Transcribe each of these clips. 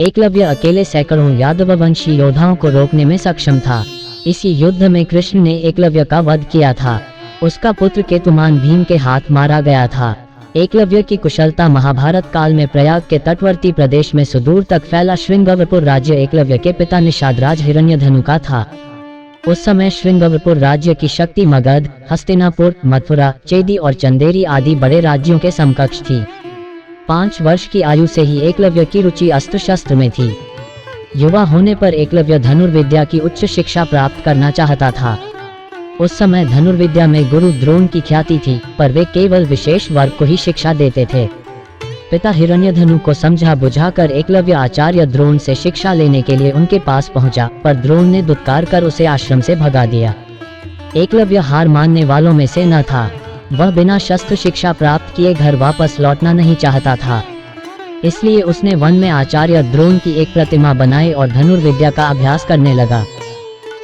एकलव्य अकेले सैकड़ों यादववंशी योद्धाओं को रोकने में सक्षम था। इसी युद्ध में कृष्ण ने एकलव्य का वध किया था। उसका पुत्र केतुमान भीम के हाथ मारा गया था। एकलव्य की कुशलता महाभारत काल में प्रयाग के तटवर्ती प्रदेश में सुदूर तक फैला श्रृंगवरपुर राज्य एकलव्य के पिता निषादराज हिरण्यधनु का था। उस समय श्रृंगवरपुर राज्य की शक्ति मगध, हस्तिनापुर, मथुरा, चेदी और चंदेरी आदि बड़े राज्यों के समकक्ष थी। 5 वर्ष की आयु से ही एकलव्य की रुचि अस्त्र शस्त्र में थी। युवा होने पर एकलव्य धनुर्विद्या की उच्च शिक्षा प्राप्त करना चाहता था। उस समय धनुर्विद्या में गुरु द्रोण की ख्याति थी, पर वे केवल विशेष वर्ग को ही शिक्षा देते थे। पिता हिरण्यधनु को समझा बुझाकर एकलव्य आचार्य द्रोण से शिक्षा लेने के लिए उनके पास पहुंचा, पर द्रोण ने दुत्कार कर उसे आश्रम से भगा दिया। एकलव्य हार मानने वालों में से न था। वह बिना शस्त्र शिक्षा प्राप्त किए घर वापस लौटना नहीं चाहता था। इसलिए उसने वन में आचार्य द्रोण की एक प्रतिमा बनाई और धनुर्विद्या का अभ्यास करने लगा।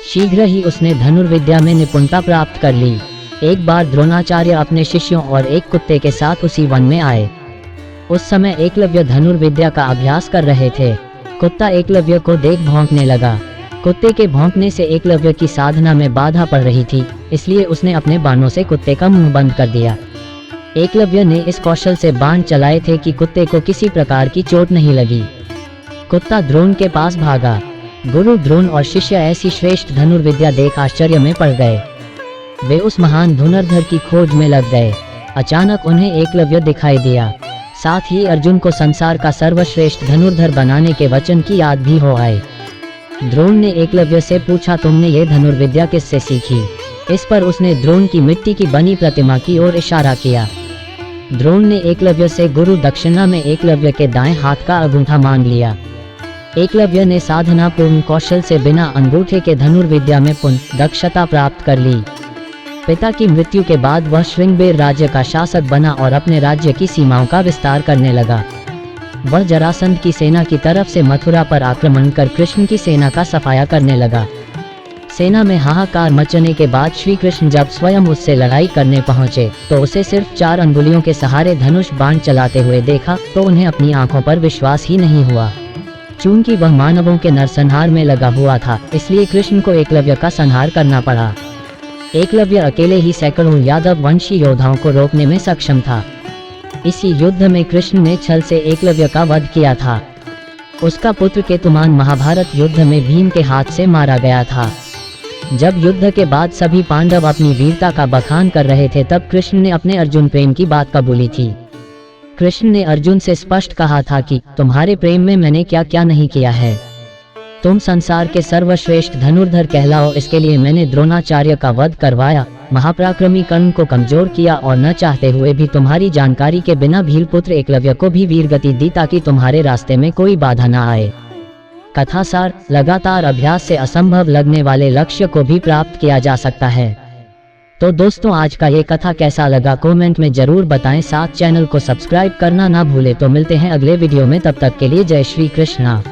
शीघ्र ही उसने धनुर्विद्या में निपुणता प्राप्त कर ली। एक बार द्रोणाचार्य अपने शिष्यों और एक कुत्ते के साथ उसी वन में आए। उस समय एकलव्य धनुर्विद्या का अभ्यास कर रहे थे। कुत्ता एकलव्य को देख भौंकने लगा। कुत्ते के भौंकने से एकलव्य की साधना में बाधा पड़ रही थी, इसलिए उसने अपने बाणों से कुत्ते का मुंह बंद कर दिया। एकलव्य ने इस कौशल से बाण चलाए थे कि कुत्ते को किसी प्रकार की चोट नहीं लगी। कुत्ता द्रोण के पास भागा। गुरु द्रोण और शिष्य ऐसी श्रेष्ठ धनुर्विद्या देख आश्चर्य में पड़ गए। वे उस महान धनुर्धर की खोज में लग गए। अचानक उन्हें एकलव्य दिखाई दिया। साथ ही अर्जुन को संसार का सर्वश्रेष्ठ धनुर्धर बनाने के वचन की याद भी हो आए। द्रोण ने एकलव्य से पूछा, तुमने ये धनुर्विद्या किससे सीखी? इस पर उसने द्रोण की मिट्टी की बनी प्रतिमा की ओर इशारा किया। द्रोण ने एकलव्य से गुरु दक्षिणा में एकलव्य के दाएं हाथ का अंगूठा मांग लिया। एकलव्य ने साधना पूर्ण कौशल से बिना अंगूठे के धनुर्विद्या में पुनः दक्षता प्राप्त कर ली। पिता की मृत्यु के बाद वह श्रृंगबेर राज्य का शासक बना और अपने राज्य की सीमाओं का विस्तार करने लगा। वह जरासंध की सेना की तरफ से मथुरा पर आक्रमण कर कृष्ण की सेना का सफाया करने लगा। सेना में हाहाकार मचने के बाद श्री कृष्ण जब स्वयं उससे लड़ाई करने पहुंचे तो उसे सिर्फ 4 अंगुलियों के सहारे धनुष बाण चलाते हुए देखा तो उन्हें अपनी आंखों पर विश्वास ही नहीं हुआ। चूंकि वह मानवों के नरसंहार में लगा हुआ था, इसलिए कृष्ण को एकलव्य का संहार करना पड़ा। एकलव्य अकेले ही सैकड़ों यादव वंशी योद्धाओं को रोकने में सक्षम था। इसी युद्ध में कृष्ण ने छल से एकलव्य का वध किया था। उसका पुत्र केतुमान महाभारत युद्ध में भीम के हाथ से मारा गया था। जब युद्ध के बाद सभी पांडव अपनी वीरता का बखान कर रहे थे, तब कृष्ण ने अपने अर्जुन प्रेम की बात कबूली थी। कृष्ण ने अर्जुन से स्पष्ट कहा था कि तुम्हारे प्रेम में मैंने क्या क्या नहीं किया है। तुम संसार के सर्वश्रेष्ठ धनुर्धर कहलाओ, इसके लिए मैंने द्रोणाचार्य का वध करवाया, महापराक्रमी कर्ण को कमजोर किया और न चाहते हुए भी तुम्हारी जानकारी के बिना भील पुत्र एकलव्य को भी वीरगति दी ताकि तुम्हारे रास्ते में कोई बाधा न आए। कथासार, लगातार अभ्यास से असंभव लगने वाले लक्ष्य को भी प्राप्त किया जा सकता है। तो दोस्तों, आज का ये कथा कैसा लगा कमेंट में जरूर बताएं। साथ चैनल को सब्सक्राइब करना ना भूले। तो मिलते हैं अगले वीडियो में, तब तक के लिए जय श्री कृष्णा।